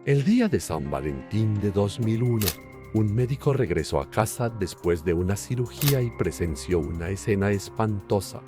El día de San Valentín de 2001, un médico regresó a casa después de una cirugía y presenció una escena espantosa.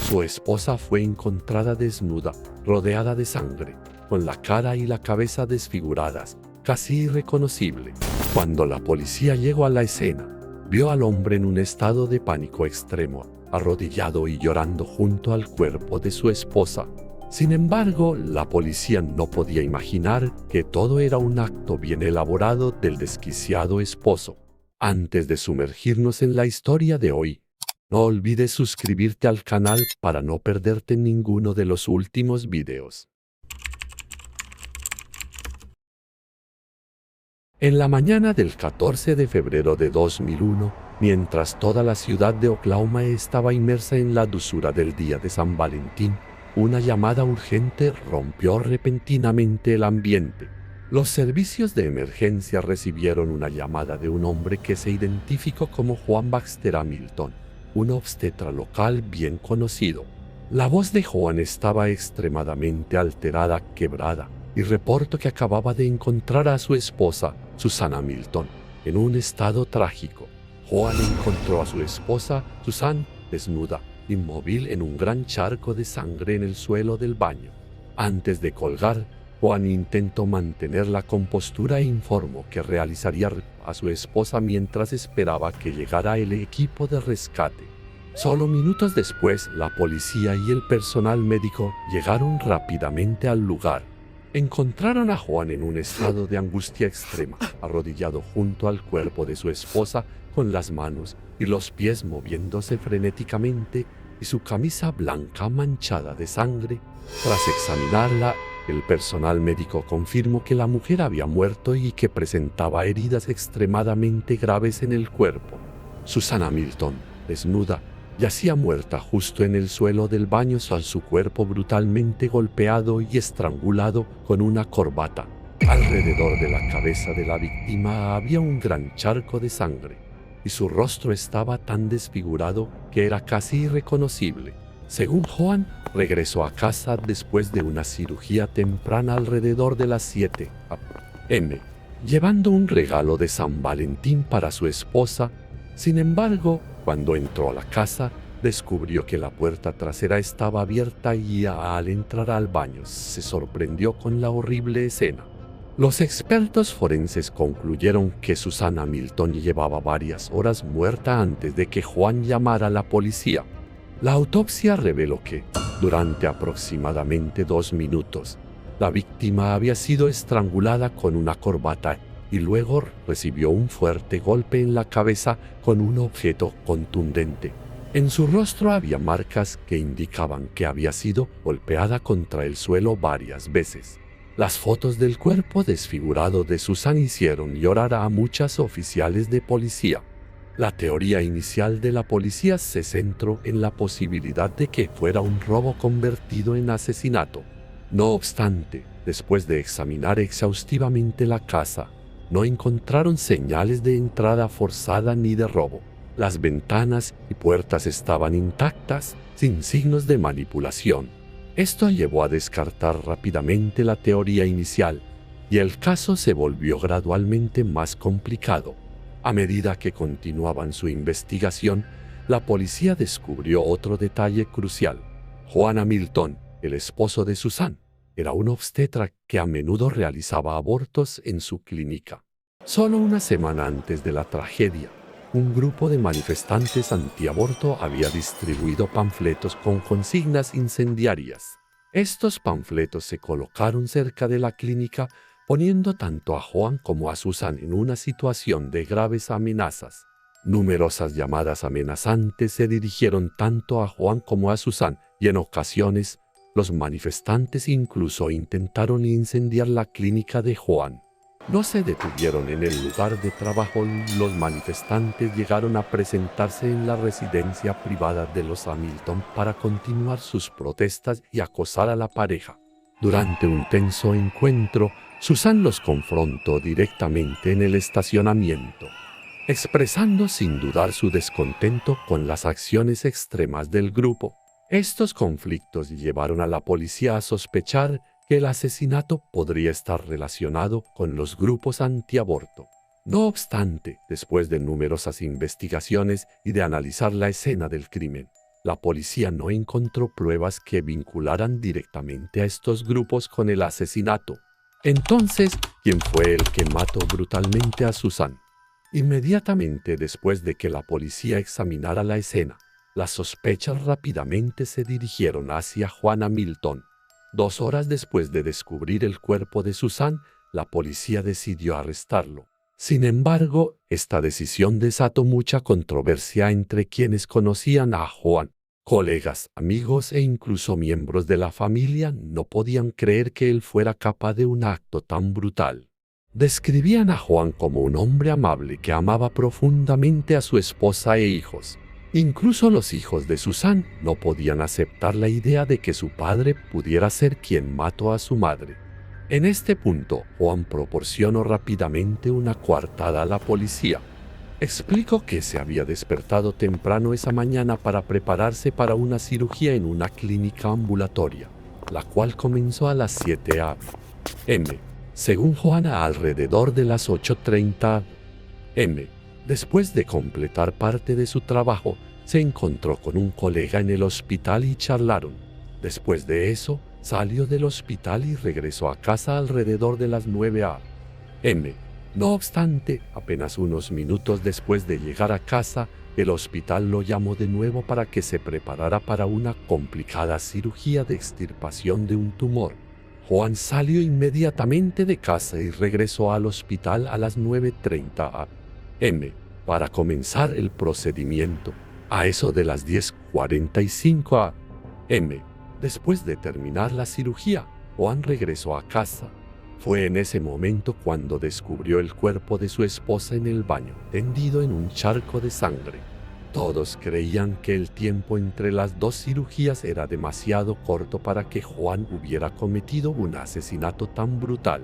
Su esposa fue encontrada desnuda, rodeada de sangre, con la cara y la cabeza desfiguradas, casi irreconocible. Cuando la policía llegó a la escena, vio al hombre en un estado de pánico extremo, arrodillado y llorando junto al cuerpo de su esposa. Sin embargo, la policía no podía imaginar que todo era un acto bien elaborado del desquiciado esposo. Antes de sumergirnos en la historia de hoy, no olvides suscribirte al canal para no perderte ninguno de los últimos videos. En la mañana del 14 de febrero de 2001, mientras toda la ciudad de Oklahoma estaba inmersa en la dulzura del día de San Valentín, una llamada urgente rompió repentinamente el ambiente. Los servicios de emergencia recibieron una llamada de un hombre que se identificó como Juan Baxter Hamilton, un obstetra local bien conocido. La voz de Juan estaba extremadamente alterada, quebrada, y reportó que acababa de encontrar a su esposa, Susan Hamilton, en un estado trágico. Juan encontró a su esposa, Susan, desnuda, inmóvil en un gran charco de sangre en el suelo del baño. Antes de colgar, Juan intentó mantener la compostura e informó que realizaría a su esposa mientras esperaba que llegara el equipo de rescate. Solo minutos después, la policía y el personal médico llegaron rápidamente al lugar. Encontraron a Juan en un estado de angustia extrema, arrodillado junto al cuerpo de su esposa, con las manos y los pies moviéndose frenéticamente y su camisa blanca manchada de sangre. Tras examinarla, el personal médico confirmó que la mujer había muerto y que presentaba heridas extremadamente graves en el cuerpo. Susan Hamilton, desnuda, yacía muerta justo en el suelo del baño, su cuerpo brutalmente golpeado y estrangulado con una corbata. Alrededor de la cabeza de la víctima había un gran charco de sangre, y su rostro estaba tan desfigurado que era casi irreconocible. Según Juan, regresó a casa después de una cirugía temprana alrededor de las 7 a.m., llevando un regalo de San Valentín para su esposa. Sin embargo, cuando entró a la casa, descubrió que la puerta trasera estaba abierta y al entrar al baño se sorprendió con la horrible escena. Los expertos forenses concluyeron que Susan Hamilton llevaba varias horas muerta antes de que Juan llamara a la policía. La autopsia reveló que, durante aproximadamente 2 minutos, la víctima había sido estrangulada con una corbata y luego recibió un fuerte golpe en la cabeza con un objeto contundente. En su rostro había marcas que indicaban que había sido golpeada contra el suelo varias veces. Las fotos del cuerpo desfigurado de Susan hicieron llorar a muchos oficiales de policía. La teoría inicial de la policía se centró en la posibilidad de que fuera un robo convertido en asesinato. No obstante, después de examinar exhaustivamente la casa, no encontraron señales de entrada forzada ni de robo. Las ventanas y puertas estaban intactas, sin signos de manipulación. Esto llevó a descartar rápidamente la teoría inicial, y el caso se volvió gradualmente más complicado. A medida que continuaban su investigación, la policía descubrió otro detalle crucial. Juan Hamilton, el esposo de Susan, era un obstetra que a menudo realizaba abortos en su clínica. Solo una semana antes de la tragedia, un grupo de manifestantes antiaborto había distribuido panfletos con consignas incendiarias. Estos panfletos se colocaron cerca de la clínica, poniendo tanto a Juan como a Susan en una situación de graves amenazas. Numerosas llamadas amenazantes se dirigieron tanto a Juan como a Susan, y en ocasiones, los manifestantes incluso intentaron incendiar la clínica de Juan. No se detuvieron en el lugar de trabajo. Los manifestantes llegaron a presentarse en la residencia privada de los Hamilton para continuar sus protestas y acosar a la pareja. Durante un tenso encuentro, Susan los confrontó directamente en el estacionamiento, expresando sin dudar su descontento con las acciones extremas del grupo. Estos conflictos llevaron a la policía a sospechar que el asesinato podría estar relacionado con los grupos antiaborto. No obstante, después de numerosas investigaciones y de analizar la escena del crimen, la policía no encontró pruebas que vincularan directamente a estos grupos con el asesinato. Entonces, ¿quién fue el que mató brutalmente a Susan? Inmediatamente después de que la policía examinara la escena, las sospechas rápidamente se dirigieron hacia Juan Hamilton. 2 horas después de descubrir el cuerpo de Susan, la policía decidió arrestarlo. Sin embargo, esta decisión desató mucha controversia entre quienes conocían a Juan. Colegas, amigos e incluso miembros de la familia no podían creer que él fuera capaz de un acto tan brutal. Describían a Juan como un hombre amable que amaba profundamente a su esposa e hijos. Incluso los hijos de Susan no podían aceptar la idea de que su padre pudiera ser quien mató a su madre. En este punto, Juan proporcionó rápidamente una coartada a la policía. Explicó que se había despertado temprano esa mañana para prepararse para una cirugía en una clínica ambulatoria, la cual comenzó a las 7 a.m. Según Juan, alrededor de las 8:30 am. Después de completar parte de su trabajo, se encontró con un colega en el hospital y charlaron. Después de eso, salió del hospital y regresó a casa alrededor de las 9 a.m. No obstante, apenas unos minutos después de llegar a casa, el hospital lo llamó de nuevo para que se preparara para una complicada cirugía de extirpación de un tumor. Juan salió inmediatamente de casa y regresó al hospital a las 9:30 a.m. para comenzar el procedimiento. A eso de las 10:45 a.m. Después de terminar la cirugía, Juan regresó a casa. Fue en ese momento cuando descubrió el cuerpo de su esposa en el baño, tendido en un charco de sangre. Todos creían que el tiempo entre las 2 cirugías era demasiado corto para que Juan hubiera cometido un asesinato tan brutal.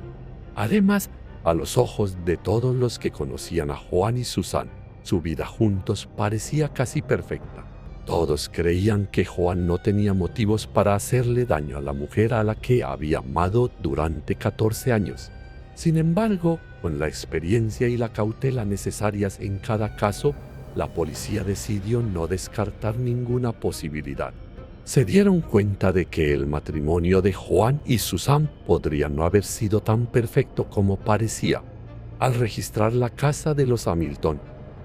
Además, a los ojos de todos los que conocían a Juan y Susan, su vida juntos parecía casi perfecta. Todos creían que Juan no tenía motivos para hacerle daño a la mujer a la que había amado durante 14 años. Sin embargo, con la experiencia y la cautela necesarias en cada caso, la policía decidió no descartar ninguna posibilidad. Se dieron cuenta de que el matrimonio de Juan y Susan podría no haber sido tan perfecto como parecía. Al registrar la casa de los Hamilton,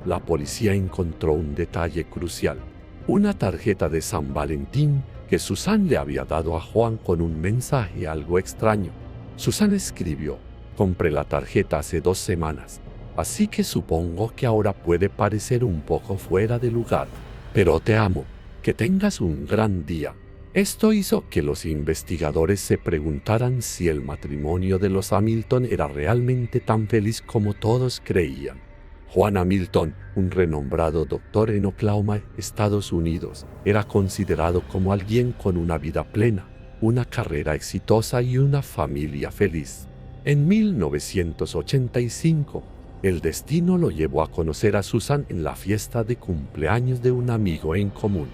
la policía encontró un detalle crucial: una tarjeta de San Valentín que Susan le había dado a Juan con un mensaje algo extraño. Susan escribió: «Compré la tarjeta hace 2 semanas, así que supongo que ahora puede parecer un poco fuera de lugar, pero te amo, que tengas un gran día». Esto hizo que los investigadores se preguntaran si el matrimonio de los Hamilton era realmente tan feliz como todos creían. Juan Hamilton, un renombrado doctor en Oklahoma, Estados Unidos, era considerado como alguien con una vida plena, una carrera exitosa y una familia feliz. En 1985, el destino lo llevó a conocer a Susan en la fiesta de cumpleaños de un amigo en común.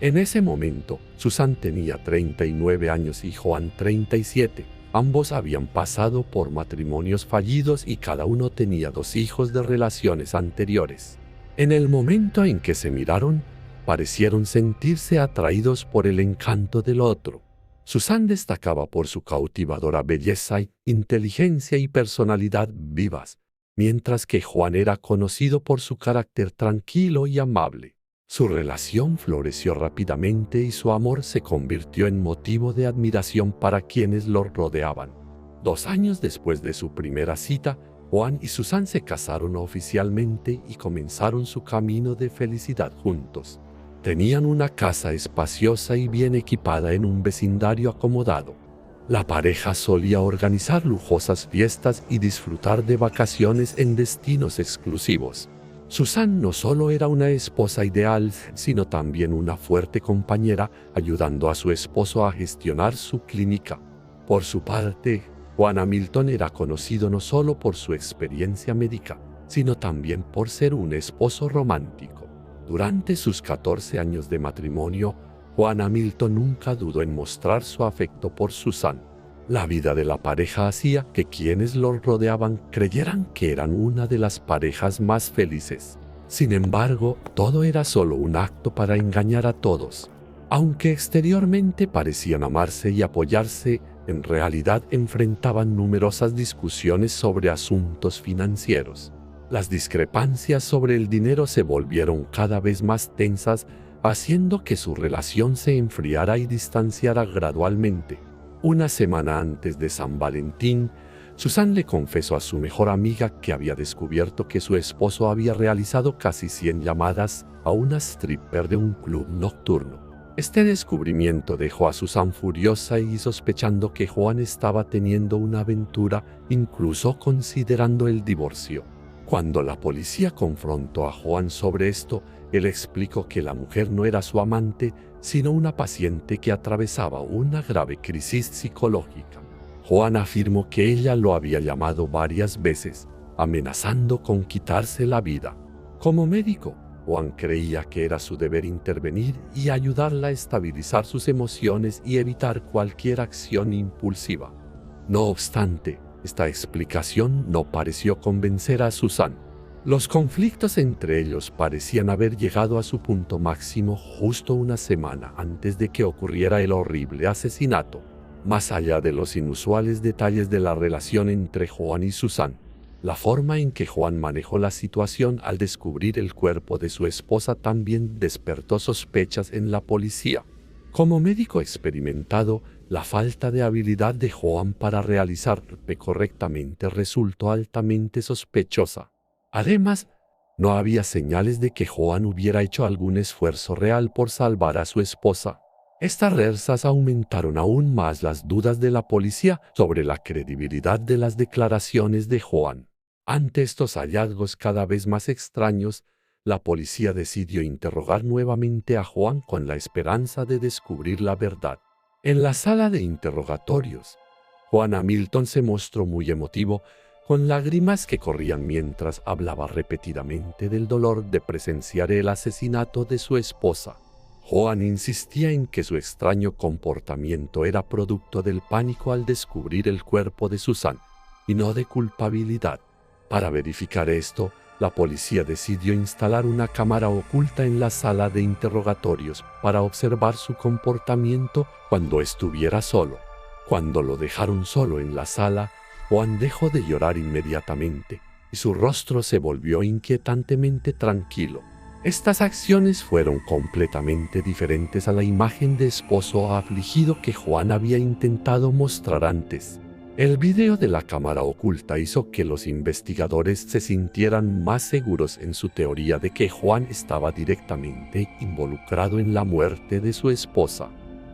En ese momento, Susan tenía 39 años y Juan 37. Ambos habían pasado por matrimonios fallidos y cada uno tenía 2 hijos de relaciones anteriores. En el momento en que se miraron, parecieron sentirse atraídos por el encanto del otro. Susan destacaba por su cautivadora belleza, inteligencia y personalidad vivas, mientras que Juan era conocido por su carácter tranquilo y amable. Su relación floreció rápidamente y su amor se convirtió en motivo de admiración para quienes lo rodeaban. 2 años después de su primera cita, Juan y Susan se casaron oficialmente y comenzaron su camino de felicidad juntos. Tenían una casa espaciosa y bien equipada en un vecindario acomodado. La pareja solía organizar lujosas fiestas y disfrutar de vacaciones en destinos exclusivos. Susan no solo era una esposa ideal, sino también una fuerte compañera, ayudando a su esposo a gestionar su clínica. Por su parte, Juan Hamilton era conocido no solo por su experiencia médica, sino también por ser un esposo romántico. Durante sus 14 años de matrimonio, Juan Hamilton nunca dudó en mostrar su afecto por Susan. La vida de la pareja hacía que quienes los rodeaban creyeran que eran una de las parejas más felices. Sin embargo, todo era solo un acto para engañar a todos. Aunque exteriormente parecían amarse y apoyarse, en realidad enfrentaban numerosas discusiones sobre asuntos financieros. Las discrepancias sobre el dinero se volvieron cada vez más tensas, haciendo que su relación se enfriara y distanciara gradualmente. Una semana antes de San Valentín, Susan le confesó a su mejor amiga que había descubierto que su esposo había realizado casi 100 llamadas a una stripper de un club nocturno. Este descubrimiento dejó a Susan furiosa y sospechando que Juan estaba teniendo una aventura, incluso considerando el divorcio. Cuando la policía confrontó a Juan sobre esto, él explicó que la mujer no era su amante, sino una paciente que atravesaba una grave crisis psicológica. Juan afirmó que ella lo había llamado varias veces, amenazando con quitarse la vida. Como médico, Juan creía que era su deber intervenir y ayudarla a estabilizar sus emociones y evitar cualquier acción impulsiva. No obstante, esta explicación no pareció convencer a Susan. Los conflictos entre ellos parecían haber llegado a su punto máximo justo una semana antes de que ocurriera el horrible asesinato. Más allá de los inusuales detalles de la relación entre Juan y Susan, la forma en que Juan manejó la situación al descubrir el cuerpo de su esposa también despertó sospechas en la policía. Como médico experimentado, la falta de habilidad de Juan para realizarlo correctamente resultó altamente sospechosa. Además, no había señales de que Juan hubiera hecho algún esfuerzo real por salvar a su esposa. Estas reversas aumentaron aún más las dudas de la policía sobre la credibilidad de las declaraciones de Juan. Ante estos hallazgos cada vez más extraños, la policía decidió interrogar nuevamente a Juan con la esperanza de descubrir la verdad. En la sala de interrogatorios, Juan Hamilton se mostró muy emotivo, con lágrimas que corrían mientras hablaba repetidamente del dolor de presenciar el asesinato de su esposa. Juan insistía en que su extraño comportamiento era producto del pánico al descubrir el cuerpo de Susan, y no de culpabilidad. Para verificar esto, la policía decidió instalar una cámara oculta en la sala de interrogatorios para observar su comportamiento cuando estuviera solo. Cuando lo dejaron solo en la sala, Juan dejó de llorar inmediatamente y su rostro se volvió inquietantemente tranquilo. Estas acciones fueron completamente diferentes a la imagen de esposo afligido que Juan había intentado mostrar antes. El video de la cámara oculta hizo que los investigadores se sintieran más seguros en su teoría de que Juan estaba directamente involucrado en la muerte de su esposa.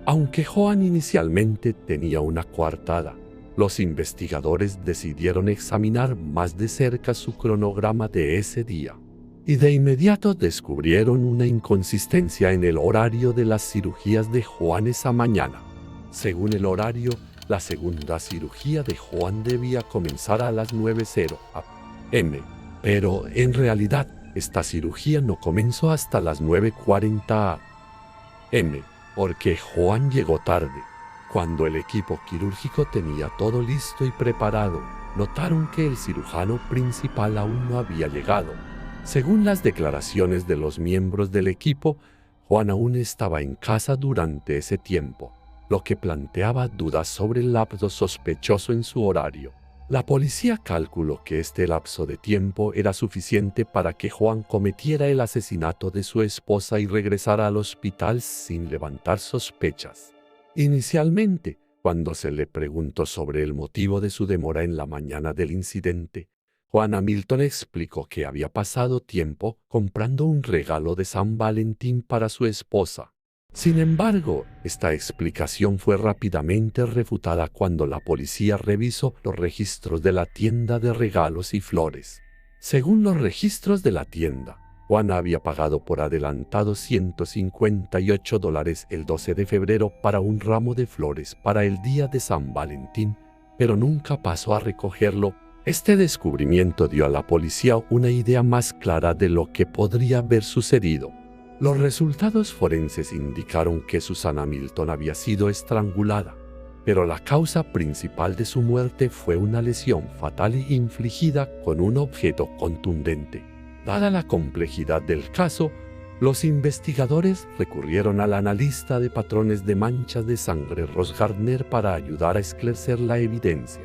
Aunque Juan inicialmente tenía una coartada, los investigadores decidieron examinar más de cerca su cronograma de ese día. Y de inmediato descubrieron una inconsistencia en el horario de las cirugías de Juan esa mañana. Según el horario, la segunda cirugía de Juan debía comenzar a las 9:00 am, pero en realidad esta cirugía no comenzó hasta las 9:40 am, porque Juan llegó tarde. Cuando el equipo quirúrgico tenía todo listo y preparado, notaron que el cirujano principal aún no había llegado. Según las declaraciones de los miembros del equipo, Juan aún estaba en casa durante ese tiempo, lo que planteaba dudas sobre el lapso sospechoso en su horario. La policía calculó que este lapso de tiempo era suficiente para que Juan cometiera el asesinato de su esposa y regresara al hospital sin levantar sospechas. Inicialmente, cuando se le preguntó sobre el motivo de su demora en la mañana del incidente, Juan Hamilton explicó que había pasado tiempo comprando un regalo de San Valentín para su esposa. Sin embargo, esta explicación fue rápidamente refutada cuando la policía revisó los registros de la tienda de regalos y flores. Según los registros de la tienda, Juan había pagado por adelantado $158 el 12 de febrero para un ramo de flores para el día de San Valentín, pero nunca pasó a recogerlo. Este descubrimiento dio a la policía una idea más clara de lo que podría haber sucedido. Los resultados forenses indicaron que Susan Hamilton había sido estrangulada. pero la causa principal de su muerte fue una lesión fatal infligida con un objeto contundente. Dada la complejidad del caso, los investigadores recurrieron al analista de patrones de manchas de sangre Ross Gardner para ayudar a esclarecer la evidencia.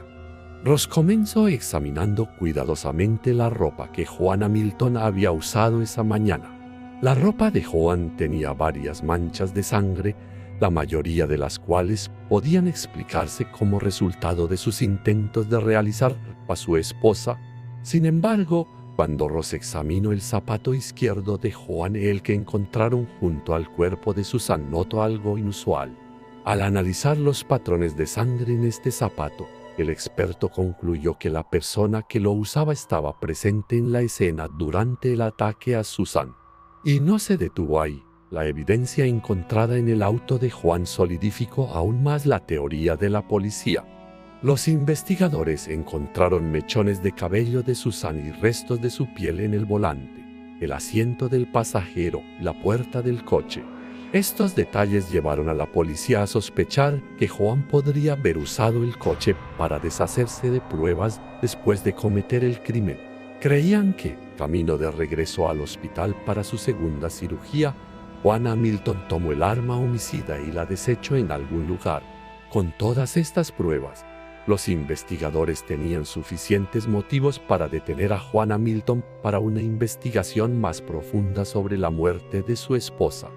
Ross comenzó examinando cuidadosamente la ropa que Joanna Milton había usado esa mañana. La ropa de Joan tenía varias manchas de sangre, la mayoría de las cuales podían explicarse como resultado de sus intentos de realizar a su esposa. Sin embargo, cuando Ross examinó el zapato izquierdo de Joan, el que encontraron junto al cuerpo de Susan, notó algo inusual. Al analizar los patrones de sangre en este zapato, el experto concluyó que la persona que lo usaba estaba presente en la escena durante el ataque a Susan. Y no se detuvo ahí. La evidencia encontrada en el auto de Joan solidificó aún más la teoría de la policía. Los investigadores encontraron mechones de cabello de Susan y restos de su piel en el volante, el asiento del pasajero y la puerta del coche. Estos detalles llevaron a la policía a sospechar que Joan podría haber usado el coche para deshacerse de pruebas después de cometer el crimen. Creían que, camino de regreso al hospital para su segunda cirugía, Joanna Milton tomó el arma homicida y la desechó en algún lugar. Con todas estas pruebas, los investigadores tenían suficientes motivos para detener a Joanna Milton para una investigación más profunda sobre la muerte de su esposa.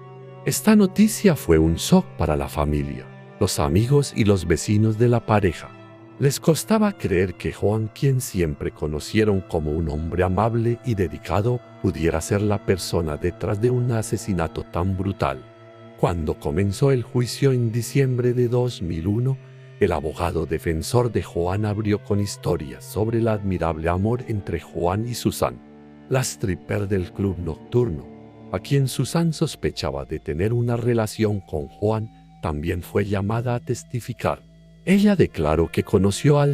Esta noticia fue un shock para la familia, los amigos y los vecinos de la pareja. Les costaba creer que Joan, quien siempre conocieron como un hombre amable y dedicado, pudiera ser la persona detrás de un asesinato tan brutal. Cuando comenzó el juicio en diciembre de 2001, el abogado defensor de Joan abrió con historias sobre el admirable amor entre Joan y Susan, la stripper del club nocturno, a quien Susan sospechaba de tener una relación con Joan. También fue llamada a testificar. Ella declaró que conoció a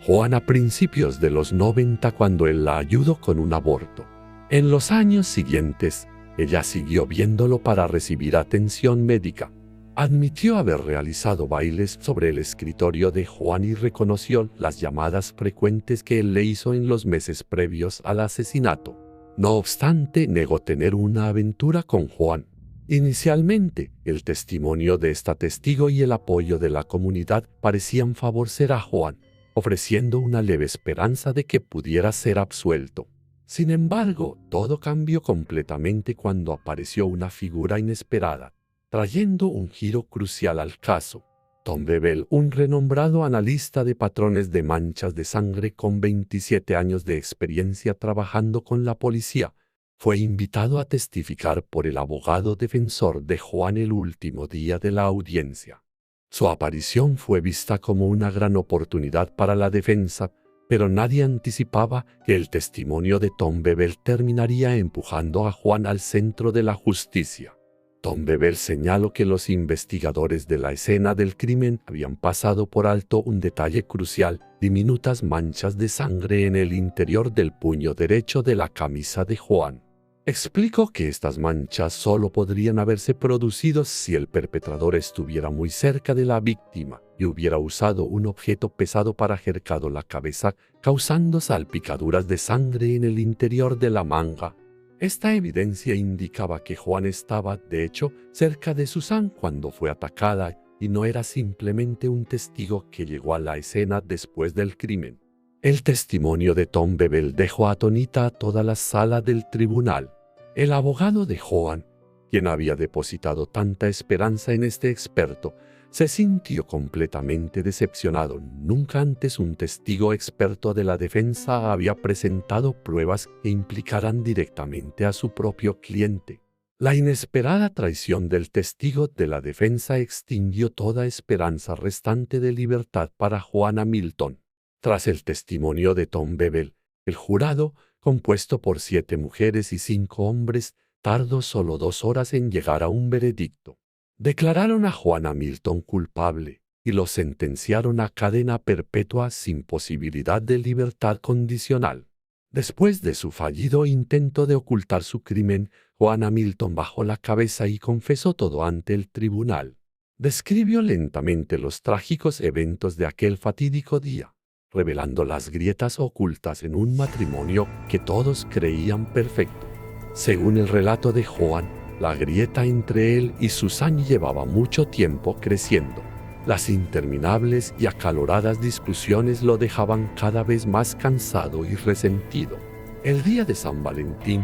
Joan a principios de los 90 cuando él la ayudó con un aborto. En los años siguientes, ella siguió viéndolo para recibir atención médica. Admitió haber realizado bailes sobre el escritorio de Joan y reconoció las llamadas frecuentes que él le hizo en los meses previos al asesinato. No obstante, negó tener una aventura con Joan. Inicialmente, el testimonio de esta testigo y el apoyo de la comunidad parecían favorecer a Joan, ofreciendo una leve esperanza de que pudiera ser absuelto. Sin embargo, todo cambió completamente cuando apareció una figura inesperada, trayendo un giro crucial al caso. Tom Bebel, un renombrado analista de patrones de manchas de sangre con 27 años de experiencia trabajando con la policía, fue invitado a testificar por el abogado defensor de Joan el último día de la audiencia. Su aparición fue vista como una gran oportunidad para la defensa, pero nadie anticipaba que el testimonio de Tom Bebel terminaría empujando a Joan al centro de la justicia. Tom Bebel señaló que los investigadores de la escena del crimen habían pasado por alto un detalle crucial: diminutas manchas de sangre en el interior del puño derecho de la camisa de Joan. Explicó que estas manchas solo podrían haberse producido si el perpetrador estuviera muy cerca de la víctima y hubiera usado un objeto pesado para acercar la cabeza, causando salpicaduras de sangre en el interior de la manga. Esta evidencia indicaba que Joan estaba, de hecho, cerca de Susan cuando fue atacada y no era simplemente un testigo que llegó a la escena después del crimen. El testimonio de Tom Bebel dejó atónita a toda la sala del tribunal. El abogado de Joan, quien había depositado tanta esperanza en este experto, se sintió completamente decepcionado. Nunca antes un testigo experto de la defensa había presentado pruebas que implicaran directamente a su propio cliente. La inesperada traición del testigo de la defensa extinguió toda esperanza restante de libertad para Joanna Milton. Tras el testimonio de Tom Bebel, el jurado, compuesto por 7 mujeres y 5 hombres, tardó solo 2 horas en llegar a un veredicto. Declararon a Joanna Milton culpable y lo sentenciaron a cadena perpetua sin posibilidad de libertad condicional. Después de su fallido intento de ocultar su crimen, Joanna Milton bajó la cabeza y confesó todo ante el tribunal. Describió lentamente los trágicos eventos de aquel fatídico día, revelando las grietas ocultas en un matrimonio que todos creían perfecto. Según el relato de Joan, la grieta entre él y Susan llevaba mucho tiempo creciendo. Las interminables y acaloradas discusiones lo dejaban cada vez más cansado y resentido. El día de San Valentín,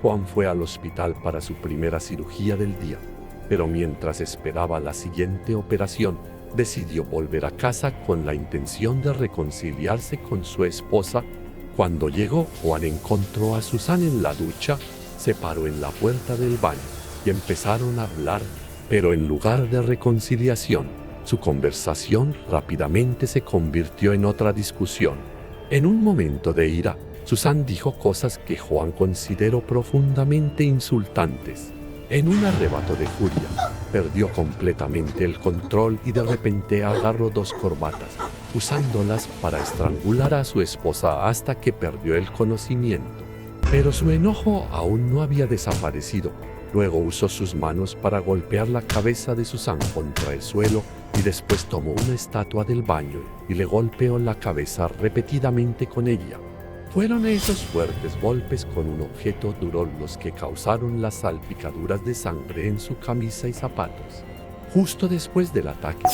Joan fue al hospital para su primera cirugía del día, pero mientras esperaba la siguiente operación, decidió volver a casa con la intención de reconciliarse con su esposa. Cuando llegó, Joan encontró a Susan en la ducha, se paró en la puerta del baño y empezaron a hablar, pero en lugar de reconciliación, su conversación rápidamente se convirtió en otra discusión. En un momento de ira, Susan dijo cosas que Joan consideró profundamente insultantes. En un arrebato de furia, perdió completamente el control y de repente agarró dos corbatas, usándolas para estrangular a su esposa hasta que perdió el conocimiento. Pero su enojo aún no había desaparecido. Luego usó sus manos para golpear la cabeza de Susan contra el suelo y después tomó una estatua del baño y le golpeó la cabeza repetidamente con ella. Fueron esos fuertes golpes con un objeto duro los que causaron las salpicaduras de sangre en su camisa y zapatos. Justo después del ataque,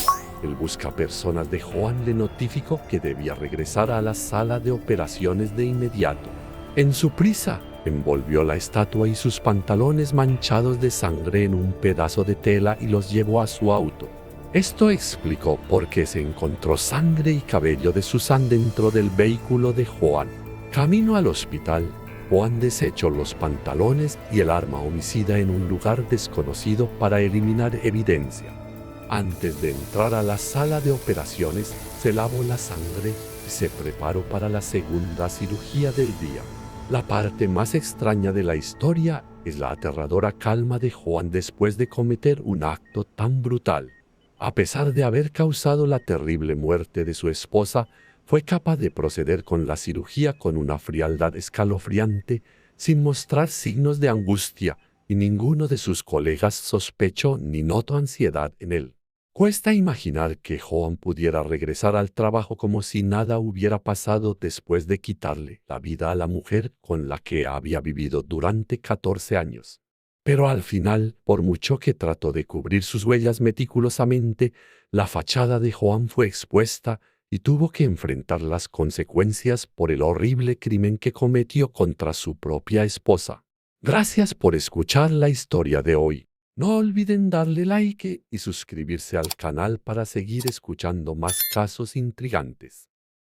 el buscapersonas de Joan le notificó que debía regresar a la sala de operaciones de inmediato. En su prisa, envolvió la estatua y sus pantalones manchados de sangre en un pedazo de tela y los llevó a su auto. Esto explicó por qué se encontró sangre y cabello de Susan dentro del vehículo de Joan. Camino al hospital, Joan desechó los pantalones y el arma homicida en un lugar desconocido para eliminar evidencia. Antes de entrar a la sala de operaciones, se lavó la sangre y se preparó para la segunda cirugía del día. La parte más extraña de la historia es la aterradora calma de Joan después de cometer un acto tan brutal. A pesar de haber causado la terrible muerte de su esposa, fue capaz de proceder con la cirugía con una frialdad escalofriante, sin mostrar signos de angustia, y ninguno de sus colegas sospechó ni notó ansiedad en él. Cuesta imaginar que Joan pudiera regresar al trabajo como si nada hubiera pasado después de quitarle la vida a la mujer con la que había vivido durante 14 años. Pero al final, por mucho que trató de cubrir sus huellas meticulosamente, la fachada de Joan fue expuesta y tuvo que enfrentar las consecuencias por el horrible crimen que cometió contra su propia esposa. Gracias por escuchar la historia de hoy. No olviden darle like y suscribirse al canal para seguir escuchando más casos intrigantes.